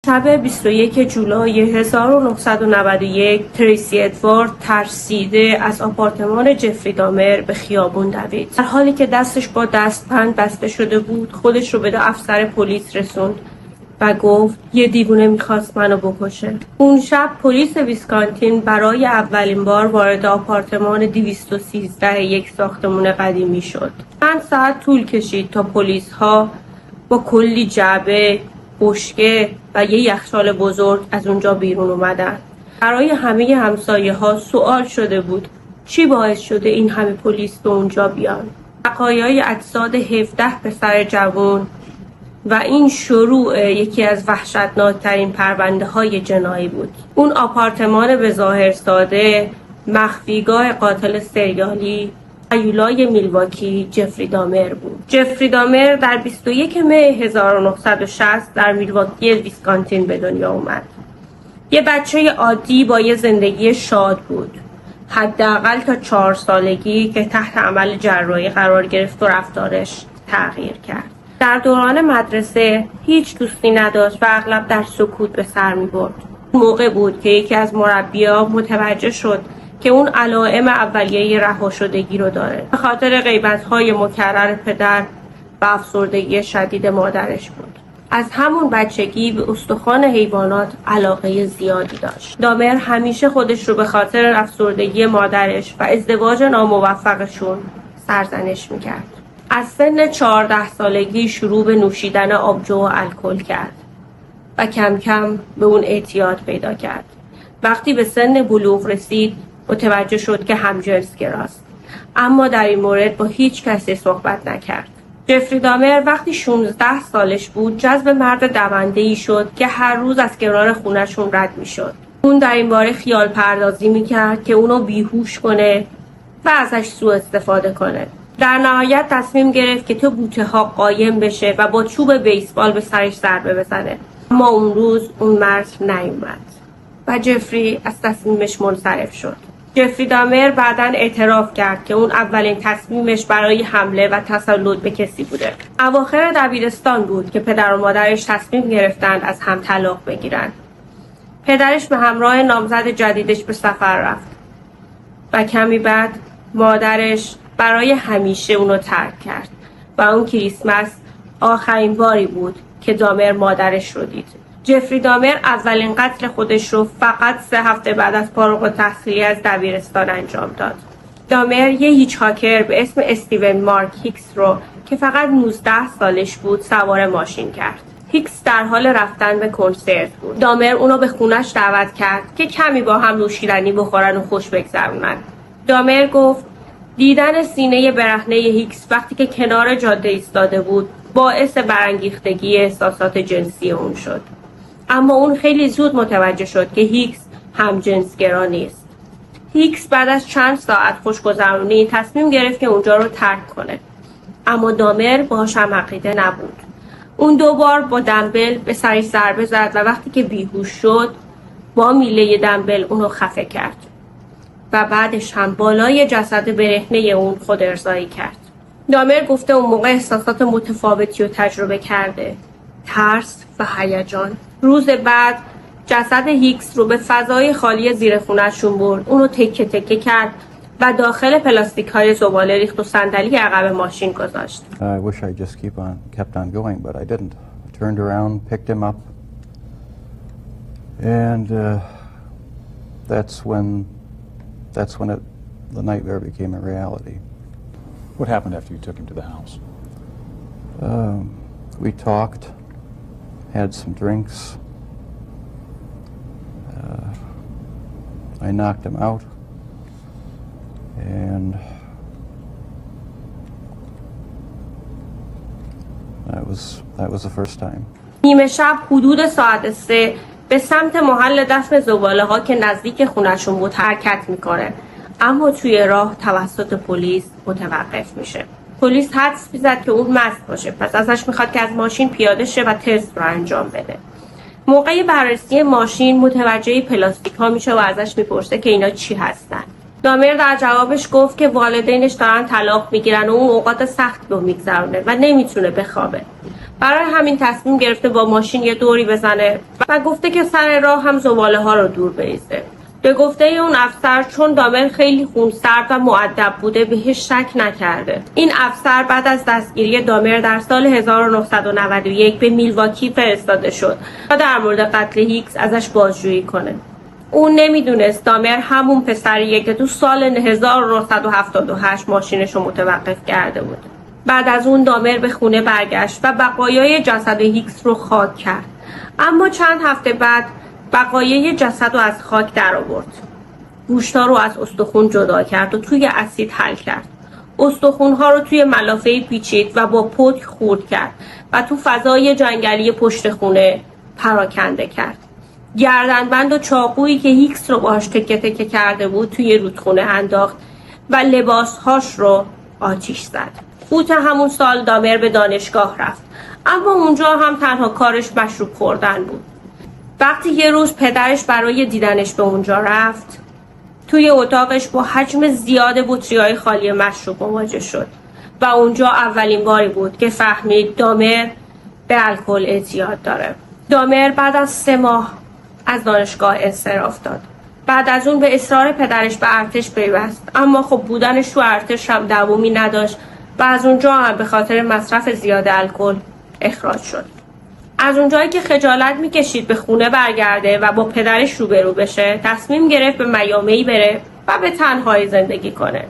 شب 21 جولای 1991 تریسی ادوارد ترسیده از آپارتمان جفری دامر به خیابون دوید. در حالی که دستش با دستبند بسته شده بود، خودش رو به 2 افسر پلیس رسوند و گفت یه دیوونه میخواست منو بکشه. اون شب پلیس ویسکانتین برای اولین بار وارد آپارتمان 213 یک ساختمان قدیمی شد. چند ساعت طول کشید تا پلیس ها با کلی جعبه، بشکه و یه یخچال بزرگ از اونجا بیرون اومدن. برای همه همسایه ها سوال شده بود چی باعث شده این همه پلیس به اونجا بیان. بقایای اجساد 17 پسر جوان و این شروع یکی از وحشتناکترین پرونده های جنایی بود. اون آپارتمان به ظاهر ساده مخفیگاه قاتل سریالی هیولای میلواکی جفری دامر بود. جفری دامر در 21 می 1960 در میلواکی ویسکانتین به دنیا اومد. یه بچه عادی با یه زندگی شاد بود. حداقل تا 4 سالگی که تحت عمل جراحی قرار گرفت و رفتارش تغییر کرد. در دوران مدرسه هیچ دوستی نداشت و اغلب در سکوت به سر می برد. موقع بود که یکی از مربی‌ها متوجه شد که اون علائم اولیه رهاشدگی رو داره. به خاطر غیبت‌های مکرر پدر و افسردگی شدید مادرش بود. از همون بچگی به استخوان حیوانات علاقه زیادی داشت. دامر همیشه خودش رو به خاطر افسردگی مادرش و ازدواج ناموفقشون سرزنش میکرد. از سن 14 سالگی شروع به نوشیدن آبجو و الکل کرد و کم کم به اون اعتیاد پیدا کرد. وقتی به سن بلوغ رسید متوجه شد که همجنسگراست، اما در این مورد با هیچ کسی صحبت نکرد. جفری دامر وقتی 16 سالش بود جذب مرد دونده‌ای شد که هر روز از کنار خونه‌شون رد می‌شد. اون در این باره خیال پردازی می‌کرد که اونو بیهوش کنه و ازش سوء استفاده کنه. در نهایت تصمیم گرفت که تو بوته‌ها قایم بشه و با چوب بیسبال به سرش ضربه بزنه. اما اون روز اون مرد نیومد و جفری از تصمیمش منصرف شد. جفری دامر بعداً اعتراف کرد که اون اولین تصمیمش برای حمله و تسلط به کسی بوده. اواخر دبیرستان بود که پدر و مادرش تصمیم گرفتند از هم طلاق بگیرن. پدرش به همراه نامزد جدیدش به سفر رفت و کمی بعد مادرش برای همیشه اونو ترک کرد و اون کریسمس آخرین باری بود که دامر مادرش رو دید. جفری دامر اولین قتل خودش رو فقط 3 هفته بعد از فارغ التحصیلی از دبیرستان انجام داد. دامر یه هیچ‌هاکر به اسم استیون مارک هیکس رو که فقط 19 سالش بود سوار ماشین کرد. هیکس در حال رفتن به کنسرت بود. دامر اونو به خونش دعوت کرد که کمی با هم نوشیدنی بخورن و خوش بگذرونن. دامر گفت دیدن سینه برهنه هیکس وقتی که کنار جاده ایستاده بود باعث برانگیختگی احساسات جنسی اون شد. اما اون خیلی زود متوجه شد که هیکس همجنسگرا نیست. هیکس بعد از چند ساعت خوشگذرونی تصمیم گرفت که اونجا رو ترک کنه. اما دامر باهاش هم عقیده نبود. اون 2 بار با دمبل به سرش ضربه زد و وقتی که بیهوش شد با میله دمبل اونو خفه کرد و بعدش هم بالای جسد برهنه اون خود ارضایی کرد. دامر گفته اون موقع احساسات متفاوتی رو تجربه کرده. ترس و هیجان. روز بعد جسد هیکس رو به فضای خالی زیر خونه‌شون برد. اونو تکه تکه کرد و داخل پلاستیک‌های زباله ریخت و صندلی عقب ماشین گذاشت. I wish I just kept on going, but I didn't. I turned around, picked him up, and that's when the nightmare became a reality. What happened after you took him to the house? We talked, had some drinks. I knocked him out, and that was the first time. نیمه شب حدود ساعت 3 به سمت محل دفن زباله ها که نزدیک خونه‌شون بود حرکت میکنه، اما توی راه توسط پلیس متوقف میشه. پلیس حدس میزد که اون مست باشه، پس ازش میخواد که از ماشین پیاده شه و تست رو انجام بده. موقع بررسی ماشین متوجه پلاستیک ها میشه و ازش میپرسه که اینا چی هستن. دامر در جوابش گفت که والدینش دارن طلاق میگیرن و اون اوقات سخت رو میگذرونه و نمیتونه بخوابه. برای همین تصمیم گرفته با ماشین یه دوری بزنه و گفته که سر راه هم زباله ها رو دور بریزه. به گفته اون افسر چون دامر خیلی خونسرد و مؤدب بوده بهش شک نکرده. این افسر بعد از دستگیری دامر در سال 1991 به میلواکی فرستاده شد تا در مورد قتل هیکس ازش بازجویی کنه. اون نمیدونست دامر همون پسریه که تو سال 1978 ماشینش رو متوقف کرده بود. بعد از اون دامر به خونه برگشت و بقایای جسد هیکس رو خاک کرد. اما چند هفته بعد بقایای جسد رو از خاک در آورد. گوشتا رو از استخون جدا کرد و توی اسید حل کرد. استخونها رو توی ملافه پیچید و با پتک خورد کرد و تو فضای جنگلی پشت خونه پراکنده کرد. گردنبند و چاقویی که هیکس رو باهاش تکه تکه کرده بود توی رودخونه انداخت و لباسهاش رو آتیش زد. اوت همون سال دامر به دانشگاه رفت، اما اونجا هم تنها کارش مشروب خوردن بود. وقتی یه روز پدرش برای دیدنش به اونجا رفت، توی اتاقش با حجم زیاد بطری‌های خالی مشروب مواجه شد و اونجا اولین باری بود که فهمید دامر به الکل اعتیاد داره. دامر بعد از 3 ماه از دانشگاه انصراف داد. بعد از اون به اصرار پدرش به ارتش پیوست، اما خب بودنش تو ارتش هم دوامی نداشت و از اونجا هم به خاطر مصرف زیاد الکل اخراج شد. از اونجایی که خجالت میکشید به خونه برگرده و با پدرش روبرو بشه، تصمیم گرفت به میامی بره و به تنهایی زندگی کنه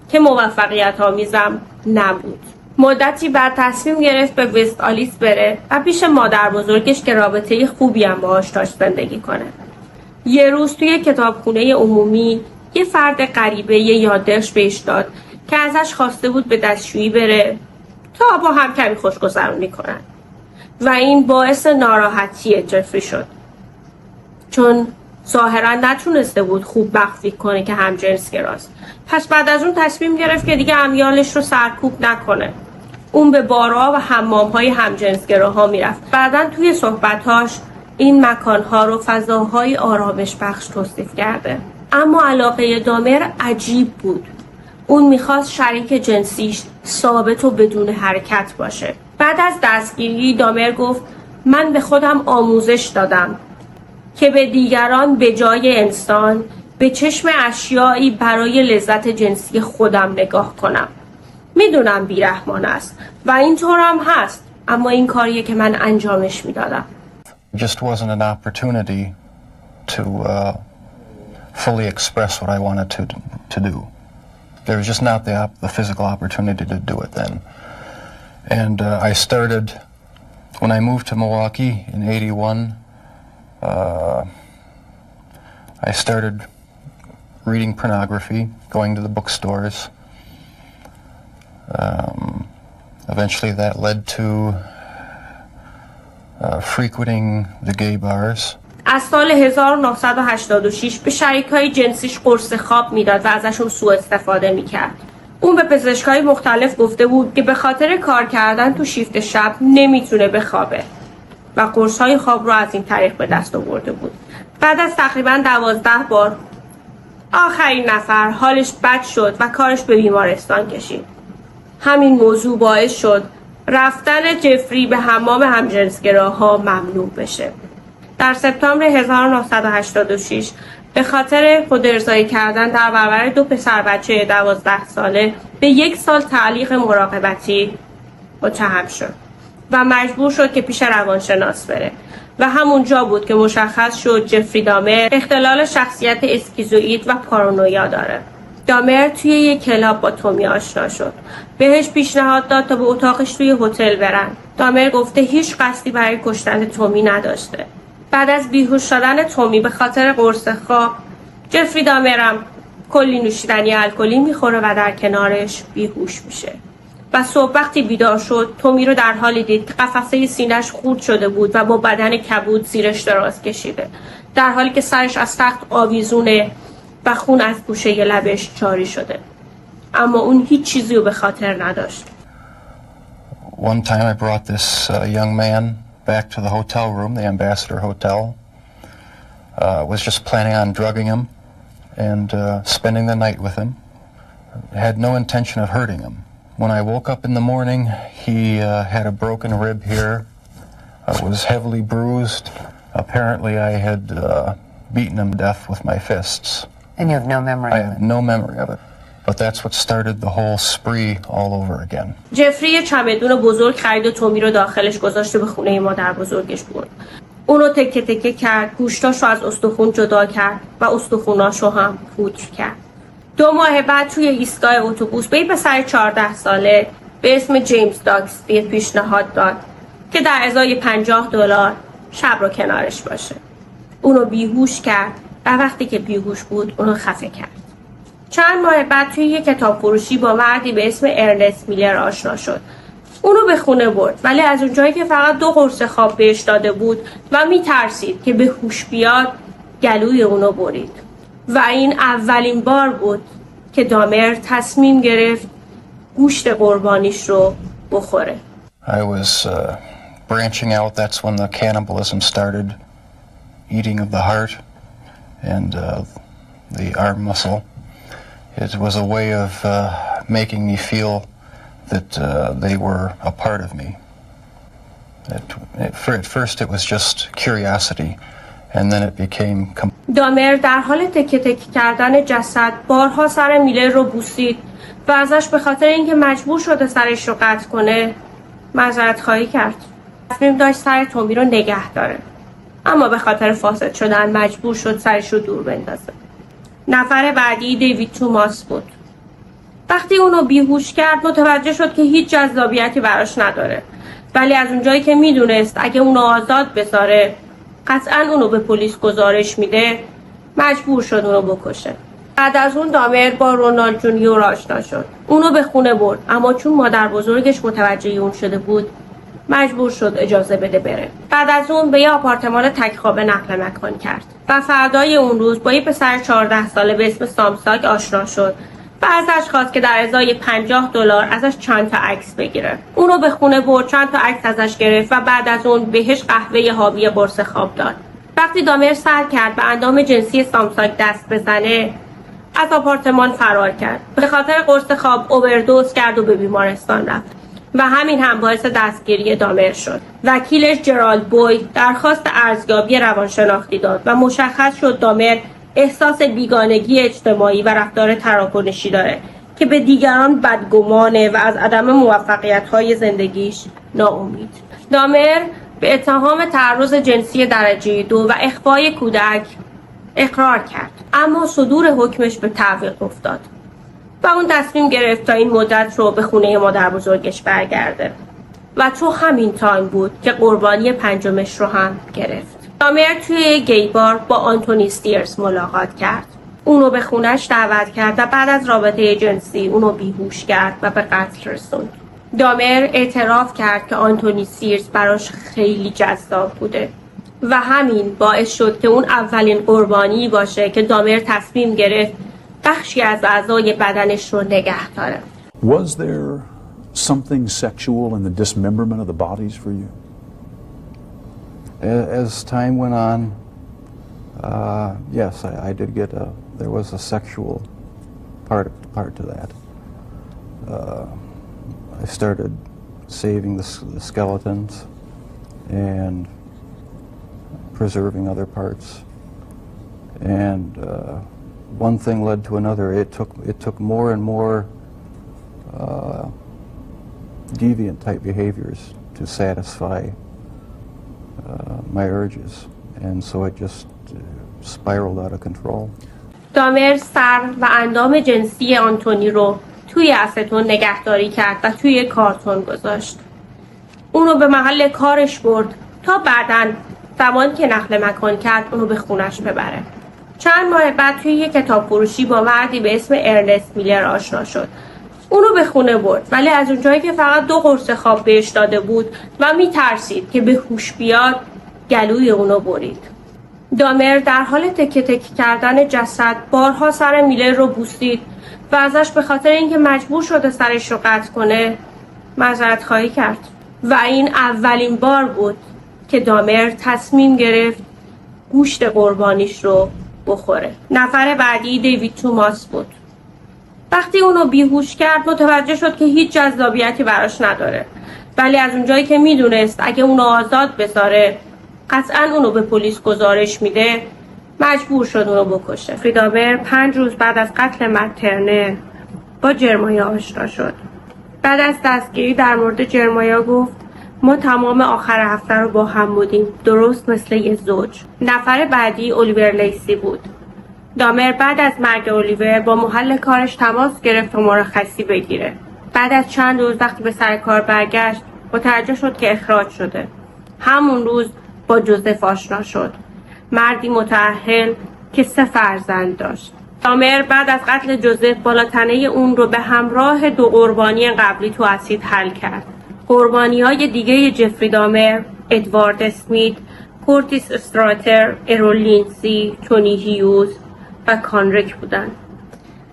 که موفقیت آمیزم نبود. مدتی بعد تصمیم گرفت به وست آلیس بره و پیش مادر بزرگش که رابطه خوبی هم باهاش داشت زندگی کنه. یه روز توی کتابخونه عمومی یه فرد غریبه یه یادداشت بهش داد که ازش خواسته بود به دستشویی بره تا با هم کمی خوشگذرونی کنن و این باعث ناراحتی جفری شد، چون ظاهرا نتونسته بود خوب مخفی کنه که همجنسگراست. پس بعد از اون تصمیم گرفت که دیگه امیالش رو سرکوب نکنه. اون به بارها و حمام‌های همجنسگراها میرفت. بعداً توی صحبتاش این مکانها رو فضاهای آرامش بخش توصیف کرده. اما علاقه دامر عجیب بود. اون میخواست شریک جنسیش ثابت و بدون حرکت باشه. بعد از دستگیری دامر گفت من به خودم آموزش دادم که به دیگران به جای انسان به چشم اشیایی برای لذت جنسی خودم نگاه کنم. میدونم بیرحمان است و اینطور هم هست، اما این کاریه که من انجامش میدادم. Just wasn't an opportunity to fully express what I wanted to do. There was just not the physical opportunity to do it then. And I started, when I moved to Milwaukee in 81, I started reading pornography, going to the bookstores. Eventually that led to frequenting the gay bars. از سال 1986 به شریکای جنسیش قرص خواب میداد و ازشون سوء استفاده میکرد. اون به پزشکای مختلف گفته بود که به خاطر کار کردن تو شیفت شب نمیتونه بخوابه و قرصهای خواب رو از این طریق به دست آورده بود. بعد از تقریباً 12 بار آخرین نفر حالش بد شد و کارش به بیمارستان کشید. همین موضوع باعث شد رفتن جفری به حمام همجنسگراها ممنوع بشه. در سپتامبر 1986 به خاطر خودارضایی کردن در برابر 2 پسر بچه 12 ساله به 1 سال تعلیق مراقبتی متهم شد و مجبور شد که پیش روانشناس بره و همونجا بود که مشخص شد جفری دامر اختلال شخصیت اسکیزوئید و پارانویا داره. دامر توی یک کلاب با تومی آشنا شد. بهش پیشنهاد داد تا به اتاقش توی هتل برن. دامر گفته هیچ قصدی برای کشتن تومی نداشته. بعد از بیهوش شدن تومی به خاطر قرص خواب، جفری دامرم کلی نوشیدنی الکلی میخوره و در کنارش بیهوش میشه. و صبح وقتی بیدار شد، تومی رو در حالی دید که قفسه سینه‌اش خورد شده بود و با بدن کبود زیرش دراز کشیده، در حالی که سرش از تخت آویزونه و خون از گوشه لبش جاری شده. اما اون هیچ چیزی رو به خاطر نداشت. One time I brought this young man back to the hotel room, the Ambassador Hotel. Was just planning on drugging him and spending the night with him. Had no intention of hurting him. When I woke up in the morning, he had a broken rib here. I was heavily bruised. Apparently I had beaten him to death with my fists. And you have no memory I of it? have no memory of it. But that's what started the whole spree all over again. جفری چمدون بزرگ خرید و تومی رو داخلش گذاشته به خونه مادر بزرگش برد. اونو تکه تکه کرد، گوشتاشو از استخون جدا کرد و استخوناشو هم پودر کرد. 2 ماه بعد توی ایستگاه اتوبوس به این پسر 14 ساله به اسم جیمز داکسبی پیشنهاد داد که در ازای $50 شب رو کنارش باشه. اونو بیهوش کرد و وقتی که بیهوش بود اونو خفه کرد. چند ماه بعد توی یک کتاب فروشی با مردی به اسم ارنست میلر آشنا شد. اونو به خونه برد ولی از اونجایی که فقط 2 قرص خواب بهش داده بود و میترسید که به هوش بیاد گلوی اونو برید. و این اولین بار بود که دامر تصمیم گرفت گوشت قربانیش رو بخوره. I was branching out. That's when the cannibalism started. Eating of the heart and the arm muscle. It was a way of making me feel that they were a part of me. At first it was just curiosity, and then it became... دامر در حال تکه تکه کردن جسد بارها سر میلر رو بوسید و ازش به خاطر اینکه مجبور شده سرش رو قطع کنه معذرت خواهی کرد. تصمیم داشت سر تومی رو نگه داره، اما به خاطر فاسد شدن مجبور شد سرش رو دور بندازه. نفر بعدی دیوید توماس بود. وقتی اونو بیهوش کرد متوجه شد که هیچ جذابیتی براش نداره، ولی از اونجایی که میدونست اگه اونو آزاد بذاره قطعاً اونو به پلیس گزارش میده مجبور شد اونو بکشه. بعد از اون دامر با رونالد جونیور آشنا شد. اونو به خونه برد، اما چون مادر بزرگش متوجه اون شده بود مجبور شد اجازه بده بره. بعد از اون به یه آپارتمان تک خوابه نقل مکان کرد و فردای اون روز با یه پسر 14 ساله به اسم سامساک آشنا شد و ازش خواست که در ازای $50 ازش چند تا عکس بگیره. اونو به خونه برد، چند تا عکس ازش گرفت و بعد از اون بهش قهوه حاوی قرص خواب داد. وقتی دامر سعی کرد به اندام جنسی سامساک دست بزنه از آپارتمان فرار کرد. به خاطر قرص خواب اووردوز کرد و به بیمارستان رفت و همین هم باعث دستگیری دامر شد. وکیلش جرالد بوی درخواست ارزیابی روانشناختی داد و مشخص شد دامر احساس بیگانگی اجتماعی و رفتار تراکنشی داره که به دیگران بدگمانه و از عدم موفقیت‌های زندگیش ناامید. دامر به اتهام تعرض جنسی درجه 2 و اخفای کودک اقرار کرد، اما صدور حکمش به تعویق افتاد و اون تصمیم گرفت تا این مدت رو به خونه مادر بزرگش برگرده و تو همین تایم بود که قربانی 5مش رو هم گرفت. دامر توی گی بار با آنتونی استیرز ملاقات کرد. اونو به خونش دعوت کرد و بعد از رابطه جنسی اونو بیهوش کرد و به قتل رسوند. دامر اعتراف کرد که آنتونی استیرز براش خیلی جذاب بوده و همین باعث شد که اون اولین قربانی باشه که دامر تصمیم گرفت بخشی از اعضای بدنش رو نگه داره. Was there something sexual in the dismemberment of the bodies for you? As time went on, yes, I did get there was a sexual part to that. I started saving the skeletons and preserving other parts, and one thing led to another. It took more and more deviant type behaviors to satisfy my urges, and so it just spiraled out of control. دامر سر و اندام جنسی آنتونی رو توی استون نگهداری کرد و توی کارتون گذاشت. اونو به محل کارش برد تا بعداً زمانی که نقل مکان کرد اونو به خونش ببره. چند ماه بعد توی یک کتاب فروشی با مردی به اسم ارنست میلر آشنا شد. اونو به خونه برد ولی از اونجایی که فقط 2 قرص خواب بهش داده بود و میترسید که به هوش بیاد گلوی اونو برید. دامر در حال تکه تکه کردن جسد بارها سر میلر رو بوسید و ازش به خاطر اینکه مجبور شده سرش رو قطع کنه معذرت خواهی کرد و این اولین بار بود که دامر تصمیم گرفت گوشت قربانیش رو بخوره. نفر بعدی دیوید توماس بود. وقتی اونو بیهوش کرد متوجه شد که هیچ جذابیتی براش نداره، ولی از اونجایی که میدونست اگه اونو آزاد بذاره قطعاً اونو به پلیس گزارش میده، مجبور شد اونو بکشه. جفری دامر 5 روز بعد از قتل مترنه با جرمایا آشنا شد. بعد از دستگیری در مورد جرمایا گفت ما تمام آخر هفته رو با هم بودیم، درست مثل یه زوج. نفر بعدی الیور لیسی بود. دامر بعد از مرگ الیور با محل کارش تماس گرفت تا مرخصی بگیره. بعد از چند روز وقتی به سر کار برگشت متوجه شد که اخراج شده. همون روز با جوزف آشنا شد، مردی متأهل که 3 فرزند داشت. دامر بعد از قتل جوزف بالاتنه اون رو به همراه 2 قربانی قبلی تو اسید حل کرد. قربانی‌های دیگه جفری دامر ادوارد اسمیت، کورتیس استراتر، ارول لینسی، تونی هیوز و کانریک بودن.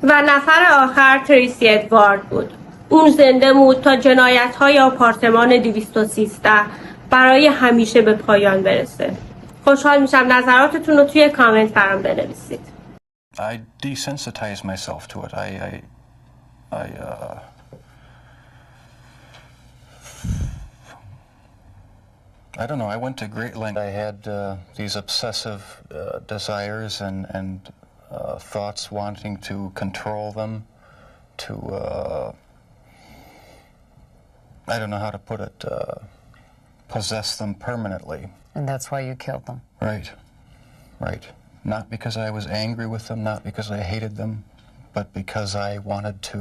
و نفر آخر تریسی ادوارد بود. اون زنده بود تا جنایت‌های آپارتمان 213 برای همیشه به پایان برسه. خوشحال میشم نظراتتون رو توی کامنت برام بنویسید. I desensitized myself to it. I don't know. I went to great lengths. I had these obsessive desires and thoughts wanting to control them, to I don't know how to put it, possess them permanently. And that's why you killed them. Right, right. Not because I was angry with them, not because I hated them, but because I wanted to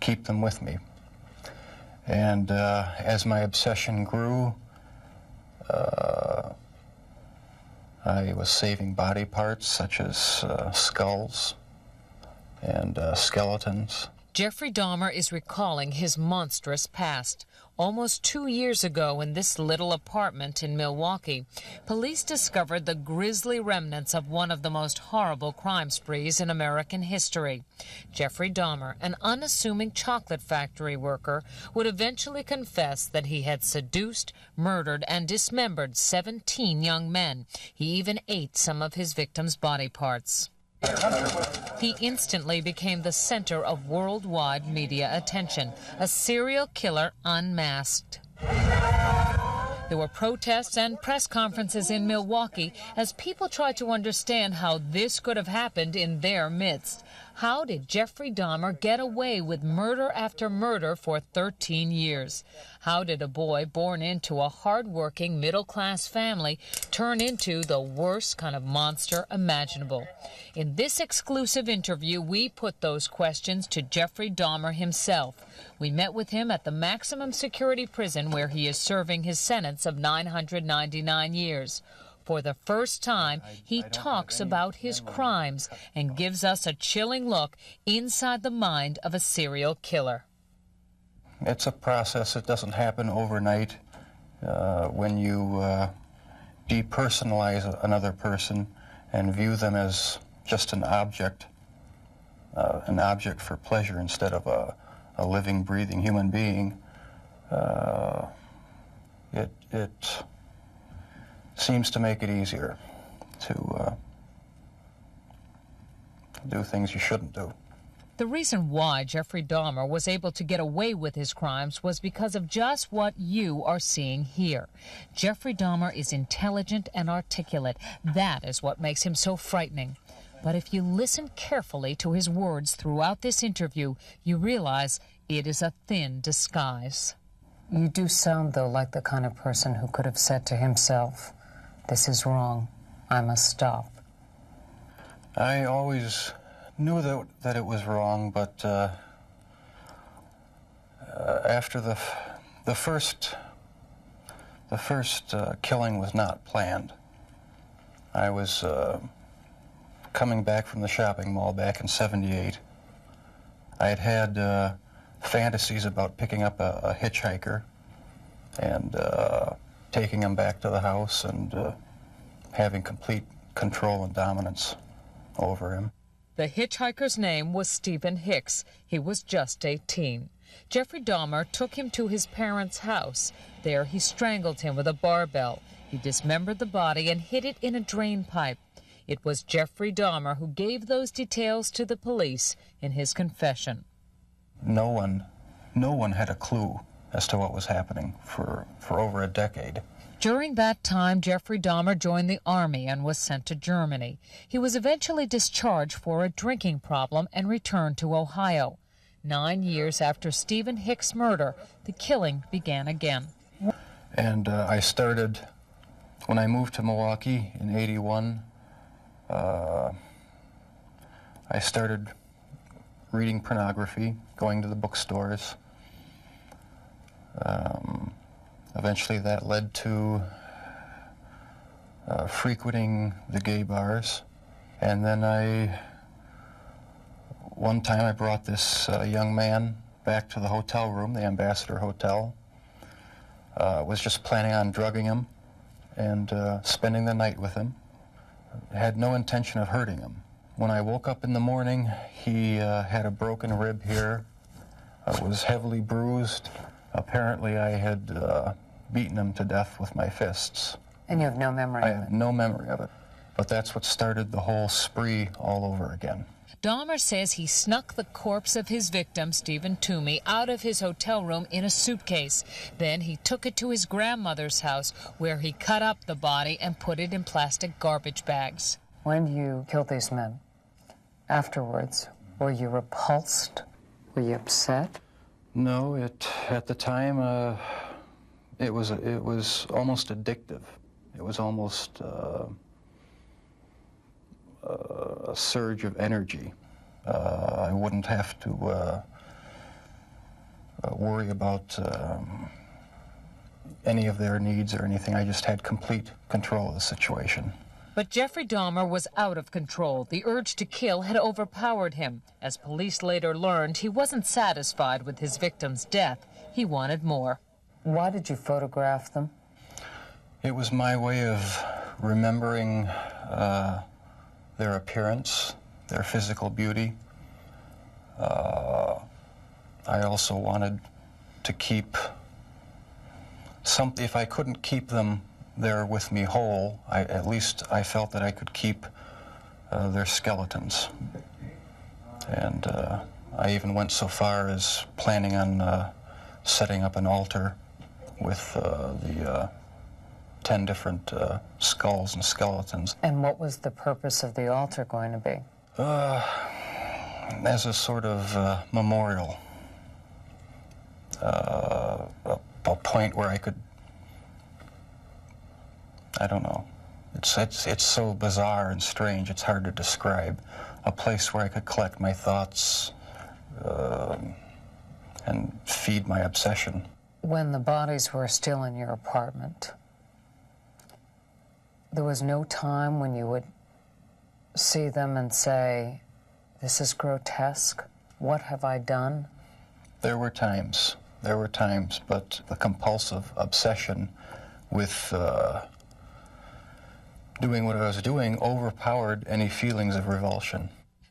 keep them with me. And as my obsession grew, I was saving body parts such as skulls and skeletons. Jeffrey Dahmer is recalling his monstrous past. Almost 2 years ago in this little apartment in Milwaukee, police discovered the grisly remnants of one of the most horrible crime sprees in American history. Jeffrey Dahmer, an unassuming chocolate factory worker, would eventually confess that he had seduced, murdered, and dismembered 17 young men. He even ate some of his victims' body parts. He instantly became the center of worldwide media attention, a serial killer unmasked. There were protests and press conferences in Milwaukee as people tried to understand how this could have happened in their midst. How did Jeffrey Dahmer get away with murder after murder for 13 years? How did a boy born into a hard-working middle-class family turn into the worst kind of monster imaginable? In this exclusive interview, we put those questions to Jeffrey Dahmer himself. We met with him at the maximum security prison where he is serving his sentence of 999 years. For the first time, he talks about his crimes and gives us a chilling look inside the mind of a serial killer. It's a process. It doesn't happen overnight. When you depersonalize another person and view them as just an object for pleasure instead of a living, breathing human being, it seems to make it easier to do things you shouldn't do. The reason why Jeffrey Dahmer was able to get away with his crimes was because of just what you are seeing here. Jeffrey Dahmer is intelligent and articulate. That is what makes him so frightening. But if you listen carefully to his words throughout this interview, you realize it is a thin disguise. You do sound, though, like the kind of person who could have said to himself, "This is wrong. I must stop." I always knew that it was wrong, but after the first killing was not planned. I was coming back from the shopping mall back in '78. I had fantasies about picking up a hitchhiker and taking him back to the house and having complete control and dominance over him. The hitchhiker's name was Stephen Hicks. He was just 18. Jeffrey Dahmer took him to his parents' house. There he strangled him with a barbell. He dismembered the body and hid it in a drain pipe. It was Jeffrey Dahmer who gave those details to the police in his confession. No one had a clue as to what was happening for over a decade. During that time, Jeffrey Dahmer joined the Army and was sent to Germany. He was eventually discharged for a drinking problem and returned to Ohio. 9 years after Stephen Hicks' murder, the killing began again. And I started, when I moved to Milwaukee in '81, I started reading pornography, going to the bookstores. Eventually that led to frequenting the gay bars. And then one time I brought this young man back to the hotel room, the Ambassador Hotel. Was just planning on drugging him and spending the night with him. Had no intention of hurting him. When I woke up in the morning, he had a broken rib here, was heavily bruised. Apparently I had beaten him to death with my fists. And you have no memory I of it? have no memory of it. But that's what started the whole spree all over again. Dahmer says he snuck the corpse of his victim, Stephen Toomey, out of his hotel room in a suitcase. Then he took it to his grandmother's house, where he cut up the body and put it in plastic garbage bags. When you killed these men, afterwards, were you repulsed? Were you upset? No, at the time it was almost addictive. It was almost a surge of energy. I wouldn't have to worry about any of their needs or anything. I just had complete control of the situation. But Jeffrey Dahmer was out of control. The urge to kill had overpowered him. As police later learned, he wasn't satisfied with his victim's death. He wanted more. Why did you photograph them? It was my way of remembering their appearance, their physical beauty. I also wanted to keep something. If I couldn't keep them there with me whole, at least I felt that I could keep their skeletons. And I even went so far as planning on setting up an altar with the 10 different skulls and skeletons. And what was the purpose of the altar going to be? As a sort of memorial, a point where I could, I don't know, it's so bizarre and strange, it's hard to describe. A place where I could collect my thoughts and feed my obsession. When the bodies were still in your apartment, there was no time when you would see them and say, this is grotesque, what have I done? There were times, but the compulsive obsession with doing what I was doing overpowered any feelings of revulsion.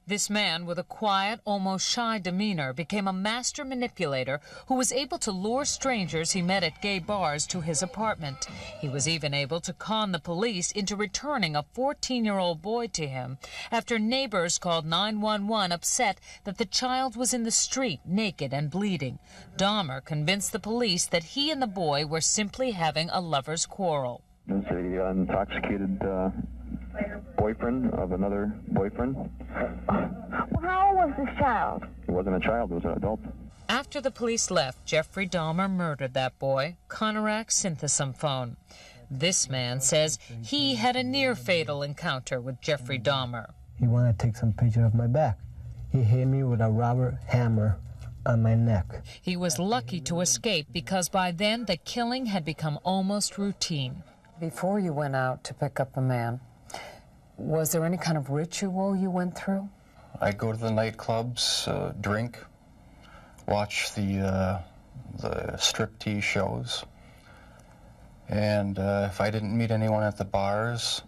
This man with a quiet, almost shy demeanor became a master manipulator who was able to lure strangers he met at gay bars to his apartment. He was even able to con the police into returning a 14-year-old boy to him after neighbors called 911 upset that the child was in the street naked and bleeding. Dahmer convinced the police that he and the boy were simply having a lover's quarrel. It's an intoxicated boyfriend of another boyfriend. Well, how old was this child? He wasn't a child, he was an adult. After the police left, Jeffrey Dahmer murdered that boy, Conorak synthesomphone. This man says he had a near-fatal encounter with Jeffrey Dahmer. He wanted to take some picture of my back. He hit me with a rubber hammer on my neck. He was lucky to escape because by then the killing had become almost routine. Before you went out to pick up a man, was there any kind of ritual you went through? I'd go to the nightclubs, drink, watch the striptease shows, and if I didn't meet anyone at the bars,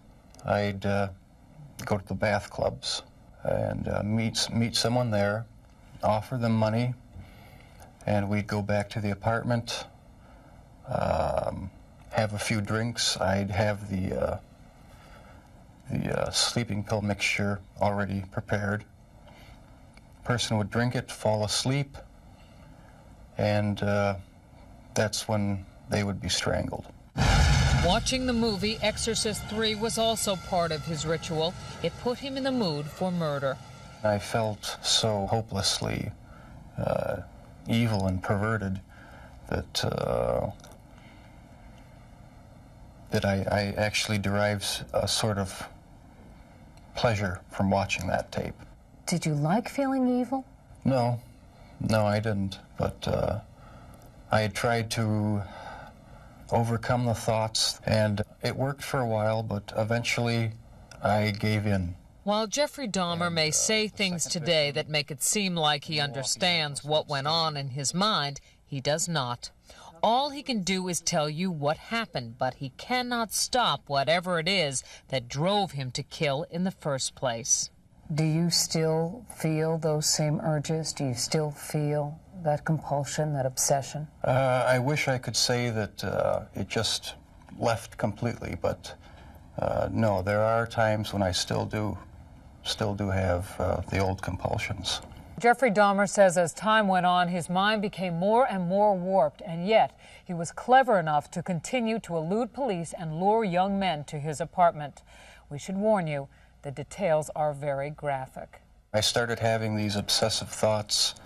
I'd go to the bath clubs and meet someone there, offer them money, and we'd go back to the apartment, have a few drinks. I'd have the the sleeping pill mixture already prepared. Person would drink it, fall asleep, and that's when they would be strangled. Watching the movie Exorcist 3 was also part of his ritual. It put him in the mood for murder. I felt so hopelessly evil and perverted that that I actually derived a sort of pleasure from watching that tape. Did you like feeling evil? No, I didn't. But I had tried to overcome the thoughts, and it worked for a while, but eventually I gave in. While Jeffrey Dahmer may say things today that make it seem like he understands what went on in his mind, he does not. All he can do is tell you what happened, but he cannot stop whatever it is that drove him to kill in the first place. Do you still feel those same urges? Do you still feel that compulsion, that obsession? I wish I could say that it just left completely, but no, there are times when I still do have the old compulsions. Jeffrey Dahmer says as time went on, his mind became more and more warped, and yet he was clever enough to continue to elude police and lure young men to his apartment. We should warn you, the details are very graphic. I started having these obsessive thoughts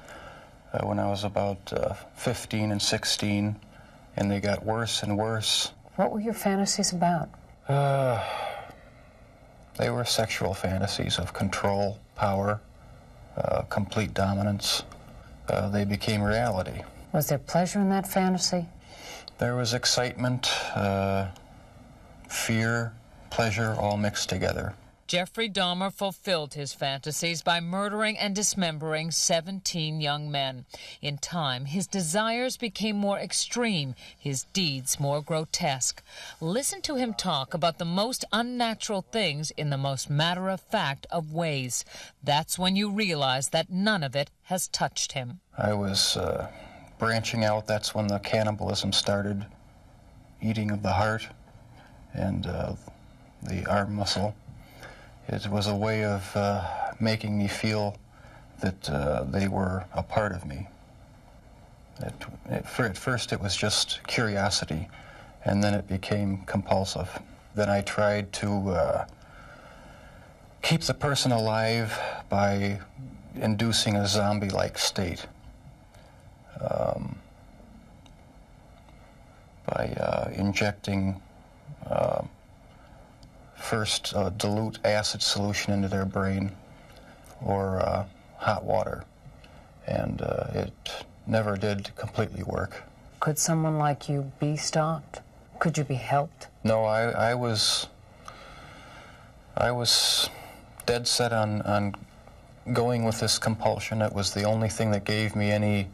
when I was about 15 and 16, and they got worse and worse. What were your fantasies about? They were sexual fantasies of control, power, complete dominance. They became reality. Was there pleasure in that fantasy? There was excitement, fear, pleasure, all mixed together. Jeffrey Dahmer fulfilled his fantasies by murdering and dismembering 17 young men. In time, his desires became more extreme, his deeds more grotesque. Listen to him talk about the most unnatural things in the most matter-of-fact of ways. That's when you realize that none of it has touched him. I was branching out. That's when the cannibalism started, eating of the heart and the arm muscle. It was a way of making me feel that they were a part of me. At first it was just curiosity, and then it became compulsive. Then I tried to keep the person alive by inducing a zombie-like state. By injecting first dilute acid solution into their brain or hot water, and it never did completely work. Could someone like you be stopped? Could you be helped? No, I was dead set on going with this compulsion. It was the only thing that gave me any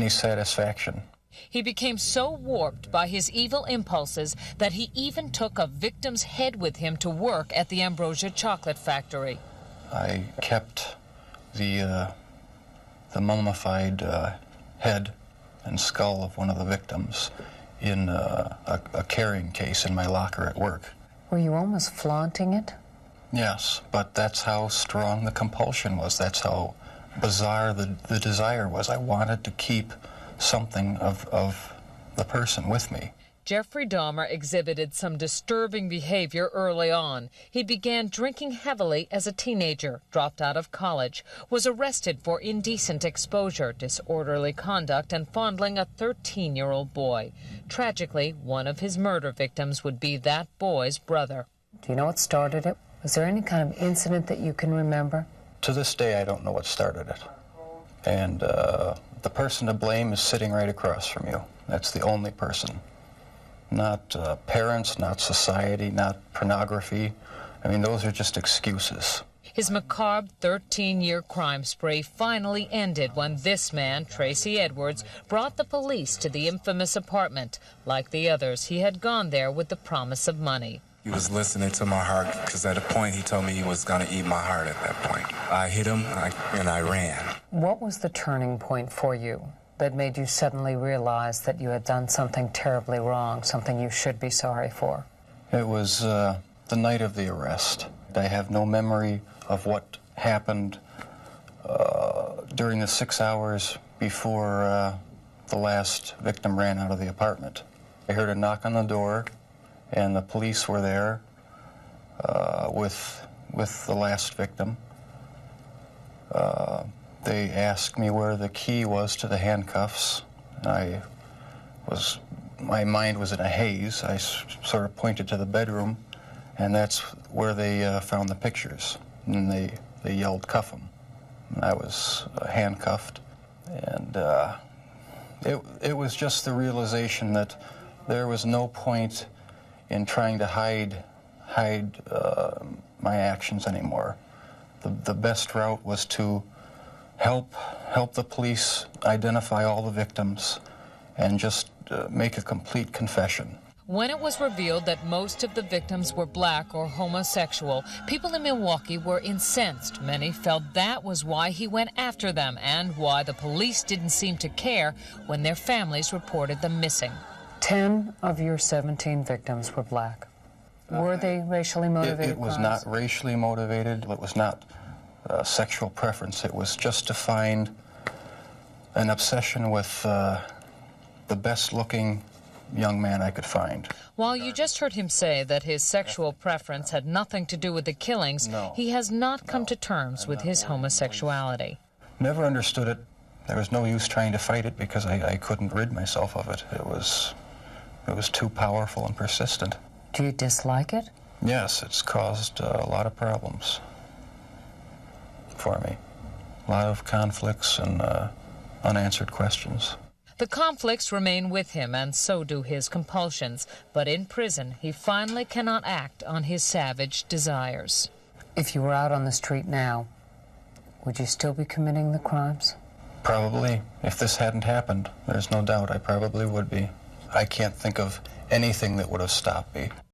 satisfaction. He became so warped by his evil impulses that he even took a victim's head with him to work at the Ambrosia chocolate factory. I kept the mummified head and skull of one of the victims in a carrying case in my locker at work. Were you almost flaunting it? Yes, but that's how strong the compulsion was. That's how bizarre the desire was. I wanted to keep something of the person with me. Jeffrey Dahmer exhibited some disturbing behavior early on. He began drinking heavily as a teenager, dropped out of college, was arrested for indecent exposure, disorderly conduct, and fondling a 13-year-old boy. Tragically, one of his murder victims would be that boy's brother. Do you know what started it? Was there any kind of incident that you can remember? To this day, I don't know what started it. And the person to blame is sitting right across from you. That's the only person. Not parents, not society, not pornography. I mean, those are just excuses. His macabre 13-year crime spree finally ended when this man, Tracy Edwards, brought the police to the infamous apartment. Like the others, he had gone there with the promise of money. He was listening to my heart, because at a point he told me he was going to eat my heart at that point. I hit him, and I ran. What was the turning point for you that made you suddenly realize that you had done something terribly wrong, something you should be sorry for? It was the night of the arrest. I have no memory of what happened during the 6 hours before the last victim ran out of the apartment. I heard a knock on the door, and the police were there with the last victim. They asked me where the key was to the handcuffs. My mind was in a haze. I sort of pointed to the bedroom, and that's where they found the pictures. And they yelled, "Cuff him." And I was handcuffed, and it was just the realization that there was no point in trying to hide my actions anymore. The best route was to help the police identify all the victims and just make a complete confession. When it was revealed that most of the victims were black or homosexual, people in Milwaukee were incensed. Many felt that was why he went after them and why the police didn't seem to care when their families reported them missing. 10 of your 17 victims were black. Were they racially motivated It was crimes? not racially motivated. It was not sexual preference. It was just to find an obsession with the best-looking young man I could find. While you just heard him say that his sexual preference had nothing to do with the killings, he has not come to terms with his homosexuality. Never understood it. There was no use trying to fight it because I couldn't rid myself of it. It was too powerful and persistent. Do you dislike it? Yes, it's caused a lot of problems for me. A lot of conflicts and unanswered questions. The conflicts remain with him, and so do his compulsions. But in prison, he finally cannot act on his savage desires. If you were out on the street now, would you still be committing the crimes? Probably. If this hadn't happened, there's no doubt I probably would be. I can't think of anything that would have stopped me.